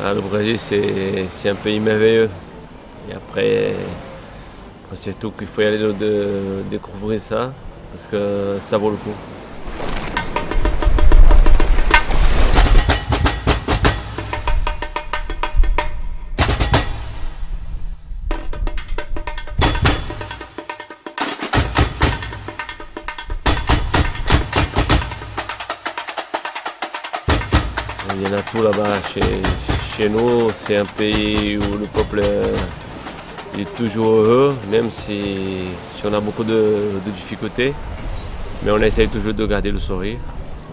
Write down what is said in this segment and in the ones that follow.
Ah, le Brésil, c'est un pays merveilleux. Et après c'est tout qu'il faut y aller découvrir ça, parce que ça vaut le coup. Il y en a tout là-bas. Chez nous, c'est un pays où le peuple il est toujours heureux, même si on a beaucoup de difficultés. Mais on essaye toujours de garder le sourire.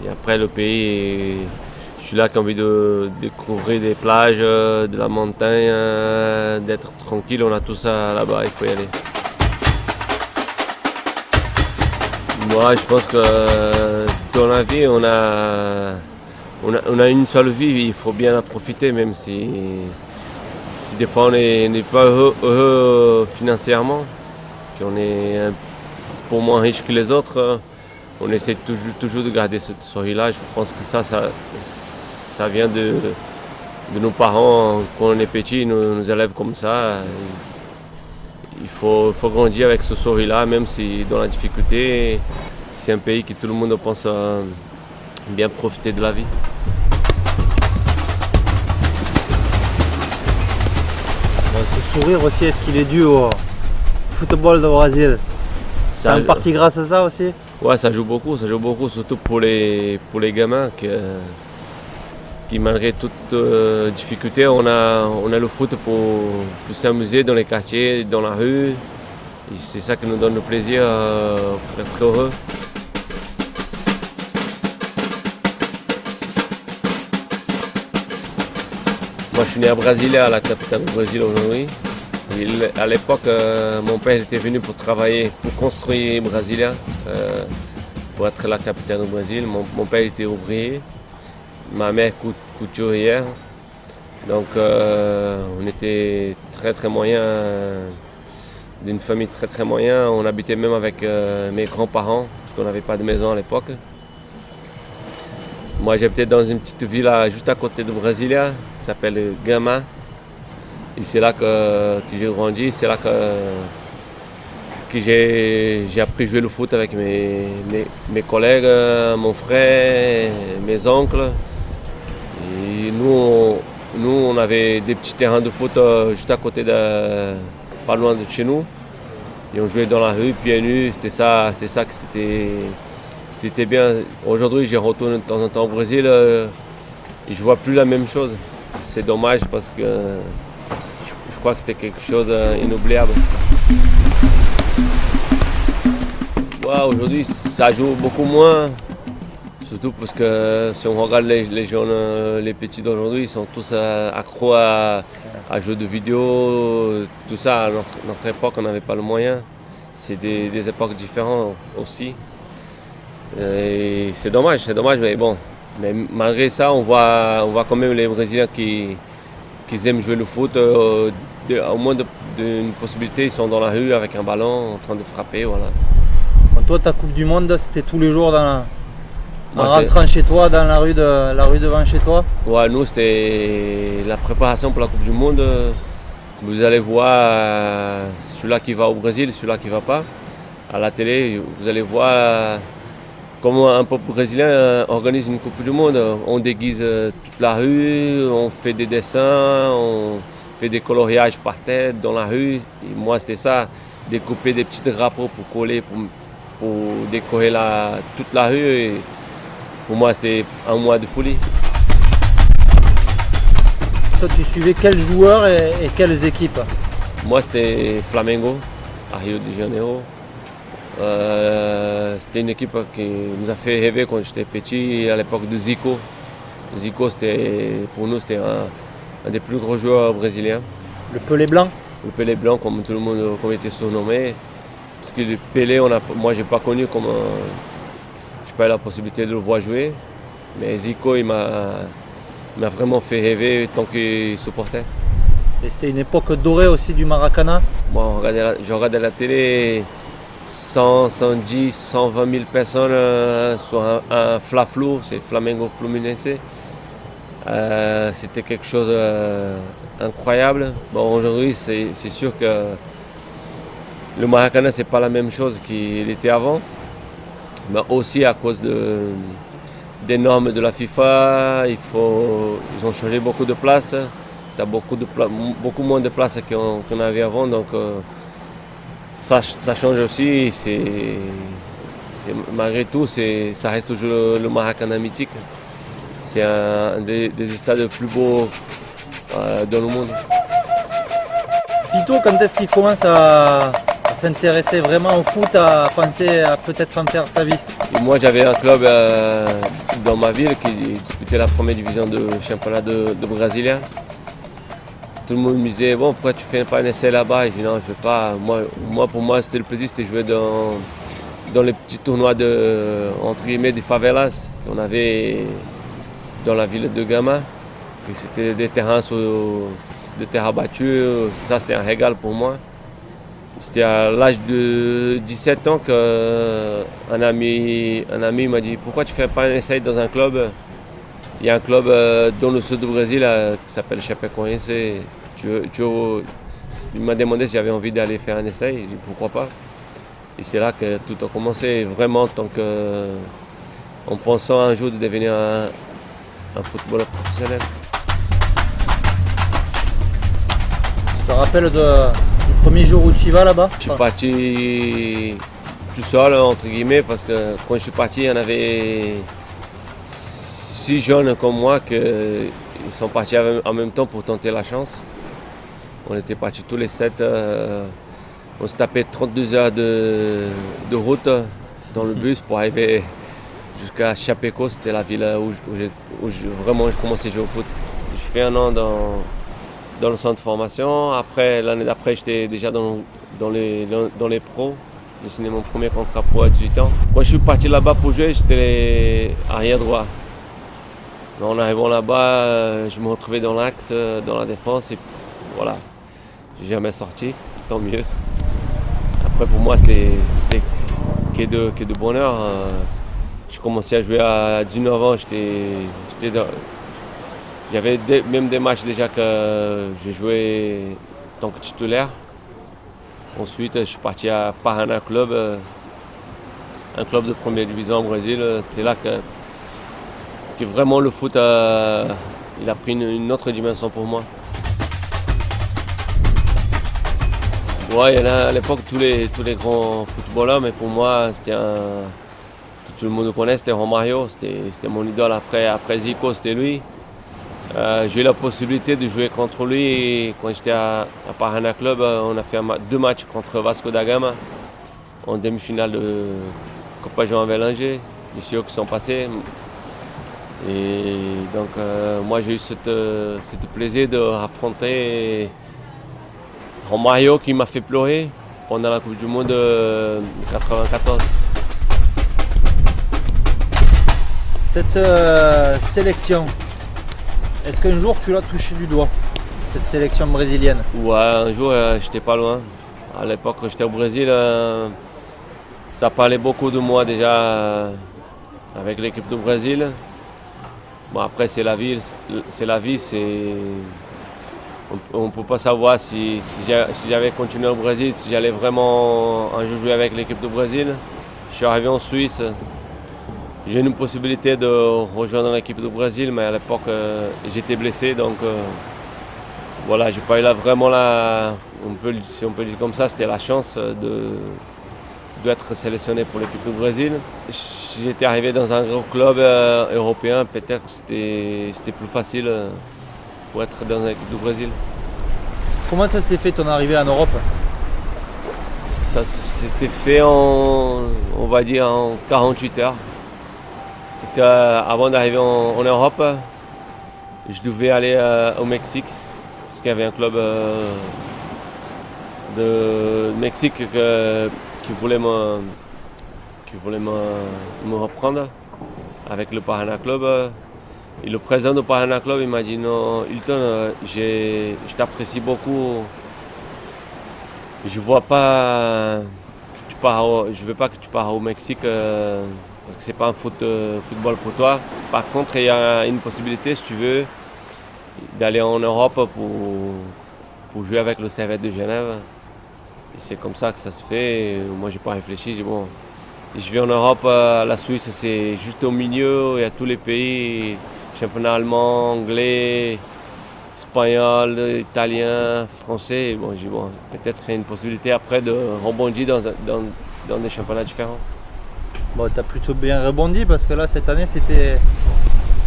Et après, le pays, je suis là qui a envie de découvrir des plages, de la montagne, d'être tranquille. On a tout ça là-bas, il faut y aller. Moi, je pense que dans la vie, on a une seule vie, il faut bien la profiter, même si des fois on n'est pas heureux financièrement, qu'on est un peu moins riche que les autres, on essaie toujours de garder ce sourire-là. Je pense que ça vient de nos parents. Quand on est petit, ils nous élèvent comme ça. Il faut grandir avec ce sourire-là, même si dans la difficulté, c'est un pays que tout le monde pense bien profiter de la vie. Ce sourire aussi, est-ce qu'il est dû au football de Brésil? C'est en partie grâce à ça aussi? Ouais, ça joue beaucoup, surtout pour les gamins qui malgré toute difficulté, on a le foot pour s'amuser dans les quartiers, dans la rue. Et c'est ça qui nous donne le plaisir d'être heureux. Moi, je suis né à Brasilia, la capitale du Brésil aujourd'hui. À l'époque, mon père était venu pour travailler, pour construire Brasilia, pour être la capitale du Brésil. Mon père était ouvrier, ma mère couturière. Donc, on était très moyens, d'une famille très moyenne. On habitait même avec mes grands-parents, parce qu'on n'avait pas de maison à l'époque. Moi, j'habitais dans une petite ville juste à côté de Brasilia, qui s'appelle Gama. Et c'est là que j'ai grandi, c'est là que j'ai appris à jouer le foot avec mes collègues, mon frère, mes oncles. Et nous, on avait des petits terrains de foot juste à côté, pas loin de chez nous. Et on jouait dans la rue, pieds nus, c'était ça que c'était bien. Aujourd'hui, je retourne de temps en temps au Brésil et je ne vois plus la même chose. C'est dommage parce que je crois que c'était quelque chose d'inoubliable. Ouais, aujourd'hui, ça joue beaucoup moins. Surtout parce que si on regarde les jeunes, les petits d'aujourd'hui, ils sont tous accros à jeux de vidéo, tout ça. À notre époque, on n'avait pas le moyen. C'est des époques différentes aussi. Et c'est dommage, mais bon. Mais malgré ça, on voit quand même les Brésiliens qui aiment jouer le foot. Au moins d'une possibilité, ils sont dans la rue avec un ballon en train de frapper. Voilà. Toi, ta Coupe du Monde, c'était tous les jours en rentrant chez toi, dans la rue devant chez toi? Ouais, nous, c'était la préparation pour la Coupe du Monde. Vous allez voir celui-là qui va au Brésil, celui-là qui ne va pas. À la télé, vous allez voir comment un peuple brésilien organise une Coupe du Monde. On déguise toute la rue, on fait des dessins, on fait des coloriages par terre dans la rue. Et moi, c'était ça, découper des petits drapeaux pour coller, pour décorer toute la rue. Et pour moi, c'était un mois de folie. Toi, tu suivais quels joueurs et quelles équipes? Moi, c'était Flamengo, à Rio de Janeiro. C'était une équipe qui nous a fait rêver quand j'étais petit, à l'époque de Zico. Zico, pour nous, c'était un des plus gros joueurs brésiliens. Le Pelé blanc? Le Pelé blanc, comme tout le monde comme était surnommé. Parce que le Pelé, moi, je n'ai pas connu comme... je n'ai pas eu la possibilité de le voir jouer. Mais Zico, il m'a vraiment fait rêver tant qu'il supportait. Et c'était une époque dorée aussi du Maracana? Moi, je regardais la télé... 100, 110, 120 000 personnes sur un Fla-Flu, c'est Flamengo Fluminense. C'était quelque chose d'incroyable. Bon, aujourd'hui, c'est sûr que le Maracana, c'est pas la même chose qu'il était avant. Mais aussi à cause des normes de la FIFA, ils ont changé beaucoup de places. Tu as beaucoup moins de places qu'on avait avant. Donc ça change aussi. Malgré tout, ça reste toujours le Maracana mythique. C'est un des stades les plus beaux dans le monde. Pito, quand est-ce qu'il commence à s'intéresser vraiment au foot, à penser à peut-être en faire sa vie? Et moi, j'avais un club dans ma ville qui disputait la première division de championnat de Brasilia. Tout le monde me disait, bon, pourquoi tu fais pas un essai là-bas? Et je dis non, je ne veux pas. Pour moi, c'était le plaisir, c'était jouer dans les petits tournois entre guillemets des favelas qu'on avait dans la ville de Gama. Puis c'était des terrains de terre battue, ça c'était un régal pour moi. C'était à l'âge de 17 ans qu'un ami m'a dit pourquoi tu ne fais pas un essai dans un club? Il y a un club dans le sud du Brésil qui s'appelle Chapecoense. Il m'a demandé si j'avais envie d'aller faire un essai. J'ai dit pourquoi pas. Et c'est là que tout a commencé vraiment en pensant un jour de devenir un footballeur professionnel. Tu te rappelles du premier jour où tu y vas là-bas? Je suis parti tout seul, entre guillemets, parce que quand je suis parti, il y en avait 6 jeunes comme moi qui sont partis en même temps pour tenter la chance. On était partis tous les 7. On se tapait 32 heures de route dans le bus pour arriver jusqu'à Chapeco. C'était la ville où vraiment j'ai commencé à jouer au foot. J'ai fait un an dans le centre de formation. Après, l'année d'après, j'étais déjà dans les pros. J'ai signé mon premier contrat pro à 18 ans. Quand je suis parti là-bas pour jouer, j'étais arrière droit. Mais en arrivant là-bas, je me retrouvais dans l'axe, dans la défense. Et voilà, j'ai jamais sorti, tant mieux. Après, pour moi, c'était que de bonheur. J'ai commencé à jouer à 19 ans. J'avais même des matchs déjà que j'ai joué en tant que titulaire. Ensuite, je suis parti à Paraná Club, un club de première division au Brésil. C'était là que vraiment le foot il a pris une autre dimension pour moi. Ouais, il y en a à l'époque tous les grands footballeurs, mais pour moi, c'était que tout le monde connaît, c'était Romario, c'était mon idole. Après Zico, c'était lui. J'ai eu la possibilité de jouer contre lui et quand j'étais à Paraná Club, on a fait 2 matchs contre Vasco da Gama en demi-finale de Copa João Avelange, les JO qui sont passés. Et donc moi j'ai eu ce plaisir de affronter Romario qui m'a fait pleurer pendant la Coupe du Monde 1994. Cette sélection, est-ce qu'un jour tu l'as touché du doigt, cette sélection brésilienne? Ouais, un jour j'étais pas loin. À l'époque quand j'étais au Brésil, ça parlait beaucoup de moi déjà avec l'équipe du Brésil. Bon, après c'est la vie, on ne peut pas savoir si j'avais continué au Brésil, si j'allais vraiment un jour jouer avec l'équipe du Brésil. Je suis arrivé en Suisse. J'ai eu une possibilité de rejoindre l'équipe du Brésil, mais à l'époque j'étais blessé, donc voilà, j'ai pas eu si on peut dire comme ça, c'était la chance d'être sélectionné pour l'équipe du Brésil. Si j'étais arrivé dans un gros club européen, peut-être que c'était plus facile pour être dans l'équipe du Brésil. Comment ça s'est fait ton arrivée en Europe? Ça s'était fait on va dire en 48 heures. Parce qu'avant d'arriver en Europe, je devais aller au Mexique. Parce qu'il y avait un club de Mexique qui voulait me reprendre avec le Paraná Club. Et le président du Paraná Club il m'a dit non, Hilton, je t'apprécie beaucoup. Je vois pas je veux pas que tu pars au Mexique parce que c'est pas un football pour toi. Par contre, il y a une possibilité, si tu veux, d'aller en Europe pour jouer avec le Servette de Genève. Et c'est comme ça que ça se fait. Et moi, j'ai pas réfléchi. J'ai dit, bon, je vais en Europe, la Suisse, c'est juste au milieu. Il y a tous les pays, championnat allemand, anglais, espagnol, italien, français. Et bon, j'ai dit, bon, peut-être il y a une possibilité après de rebondir dans des championnats différents. Bon, tu as plutôt bien rebondi parce que là, cette année, c'était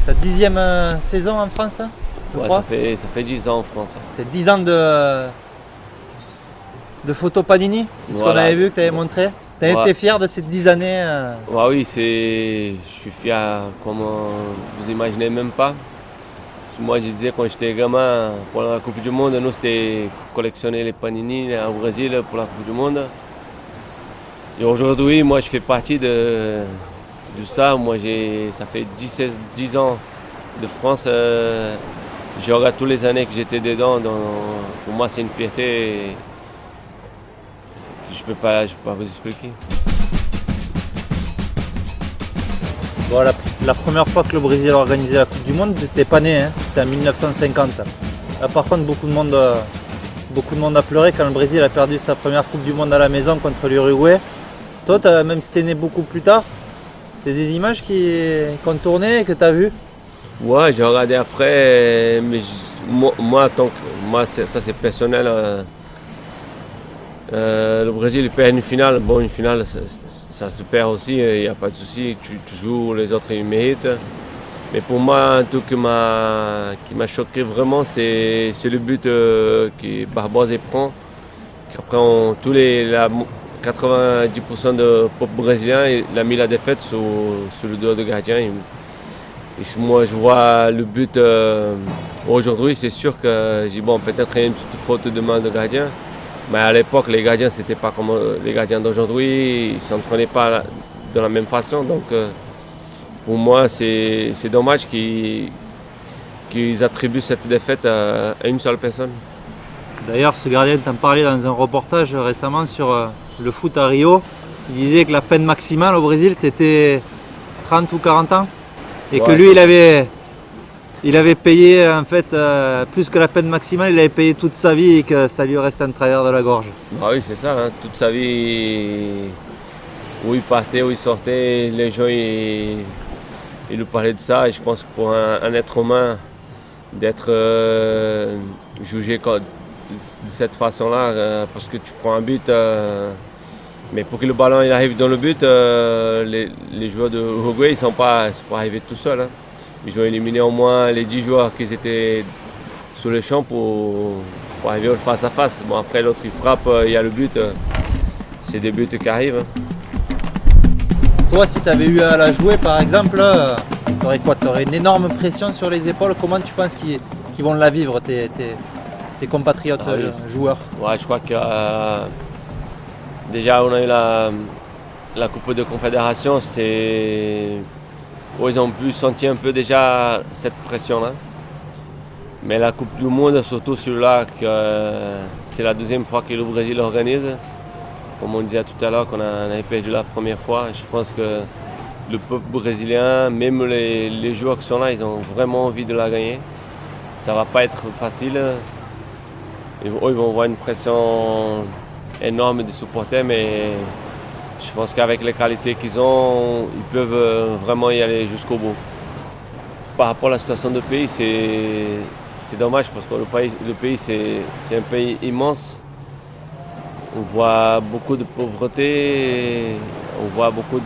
ta 10e saison en France, je Ouais, crois. ça fait 10 ans en France. C'est 10 ans de photos Panini, c'est ce qu'on Voilà. avait vu, que tu avais montré. Tu as Ouais. été fier de ces 10 années Ouais, oui, je suis fier comme vous imaginez même pas. Parce que moi, je disais quand j'étais gamin, pendant la Coupe du Monde, nous, c'était collectionner les panini au Brésil pour la Coupe du Monde. Et aujourd'hui, moi, je fais partie de ça. Moi, ça fait 10 ans de France. Je regarde toutes les années que j'étais dedans. Pour moi, c'est une fierté que je peux pas vous expliquer. Bon, la première fois que le Brésil a organisé la Coupe du Monde, tu n'étais pas né, hein, c'était en 1950. Là, par contre, beaucoup de monde a pleuré quand le Brésil a perdu sa première Coupe du Monde à la maison contre l'Uruguay. Toi, même si tu es né beaucoup plus tard, c'est des images qui ont tourné et que tu as vues. Ouais, j'ai regardé après, mais moi, ça c'est personnel. Le Brésil perd une finale. Bon, une finale, ça se perd aussi, il n'y a pas de souci. Tu joues, les autres ils méritent. Mais pour moi, un truc qui m'a choqué vraiment, c'est le but que Barbosa prend. Après, 90% de peuple brésilien, il a mis la défaite sur le dos de gardien. Et moi, je vois le but aujourd'hui, c'est sûr que j'ai dit, bon, peut-être il y a une petite faute de main de gardien. Mais à l'époque, les gardiens, c'était pas comme les gardiens d'aujourd'hui. Ils ne s'entraînaient pas de la même façon. Donc, pour moi, c'est dommage qu'ils attribuent cette défaite à une seule personne. D'ailleurs, ce gardien t'en parlait dans un reportage récemment sur le foot à Rio. Il disait que la peine maximale au Brésil, c'était 30 ou 40 ans. Et que Ouais, lui, il avait payé en fait plus que la peine maximale, il avait payé toute sa vie et que ça lui reste en travers de la gorge. Ah oui, c'est ça. Hein. Toute sa vie, où il partait, où il sortait, les gens ils lui parlaient de ça. Et je pense que pour un être humain, d'être jugé de cette façon-là, parce que tu prends un but, mais pour que le ballon il arrive dans le but, les joueurs de Uruguay ils sont pas arrivés tout seuls. Hein. Ils ont éliminé au moins les 10 joueurs qui étaient sur le champ pour arriver au face à face. Bon, après l'autre il frappe, il y a le but. C'est des buts qui arrivent. Hein. Toi, si tu avais eu à la jouer par exemple, tu aurais quoi? Tu aurais une énorme pression sur les épaules. Comment tu penses qu'ils vont la vivre, tes compatriotes joueurs? Ouais, je crois que déjà on a eu la Coupe de Confédération, ils ont pu sentir un peu déjà cette pression-là. Mais la Coupe du Monde, surtout celui-là, c'est la deuxième fois que le Brésil organise. Comme on disait tout à l'heure qu'on avait perdu la première fois. Je pense que le peuple brésilien, même les joueurs qui sont là, ils ont vraiment envie de la gagner. Ça ne va pas être facile. Ils vont avoir une pression énorme des supporters, mais je pense qu'avec les qualités qu'ils ont, ils peuvent vraiment y aller jusqu'au bout. Par rapport à la situation du pays, c'est dommage parce que le pays c'est un pays immense. On voit beaucoup de pauvreté, on voit beaucoup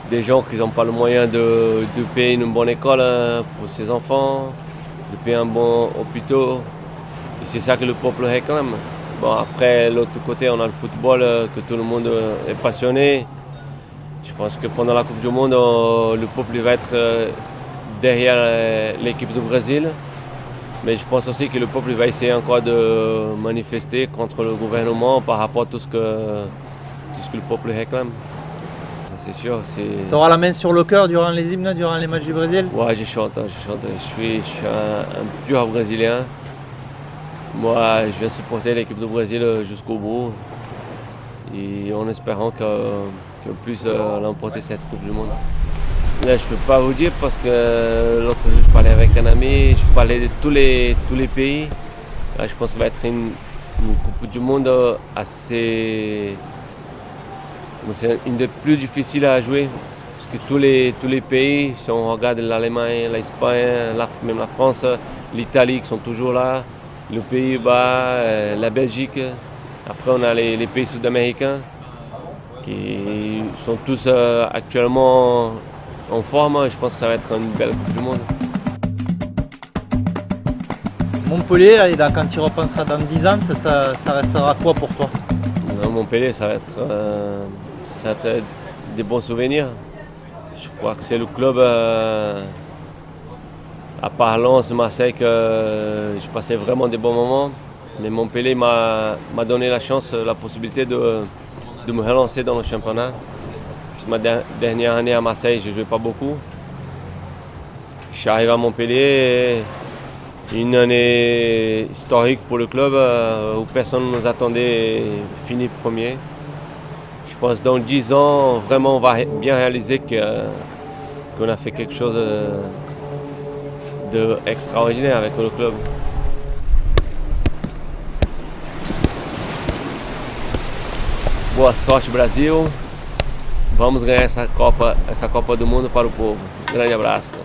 des gens qui n'ont pas le moyen de payer une bonne école pour ses enfants, de payer un bon hôpital. Et c'est ça que le peuple réclame. Bon, après, l'autre côté, on a le football, que tout le monde est passionné. Je pense que pendant la Coupe du Monde, le peuple va être derrière l'équipe du Brésil. Mais je pense aussi que le peuple va essayer encore de manifester contre le gouvernement par rapport à tout ce que le peuple réclame. C'est sûr. Tu auras la main sur le cœur durant les hymnes, durant les matchs du Brésil? Ouais, je chante. Je suis un pur Brésilien. Moi, je vais supporter l'équipe du Brésil jusqu'au bout. Et en espérant qui ont plus remporté cette Coupe du Monde. Là, je ne peux pas vous dire parce que l'autre jour, je parlais avec un ami, je parlais de tous les pays. Là, je pense que ça va être une Coupe du Monde assez... C'est une des plus difficiles à jouer. Parce que tous les pays, si on regarde l'Allemagne, l'Espagne, même la France, l'Italie qui sont toujours là, le Pays-Bas, la Belgique. Après, on a les pays sud-américains qui sont tous actuellement en forme. Je pense que ça va être une belle Coupe du Monde. Montpellier, allez, quand tu repenseras dans 10 ans, ça restera quoi pour toi? Non, Montpellier, ça va être des bons souvenirs. Je crois que c'est le club, à part Lens, Marseille, que je passais vraiment des bons moments. Mais Montpellier m'a donné la chance, la possibilité de me relancer dans le championnat. Ma dernière année à Marseille, je ne jouais pas beaucoup. Je suis arrivé à Montpellier, une année historique pour le club où personne ne nous attendait finir premier. Je pense que dans 10 ans, vraiment, on va bien réaliser qu'on a fait quelque chose d'extraordinaire avec le club. Boa sorte, Brasil. Vamos ganhar essa Copa do Mundo para o povo. Grande abraço.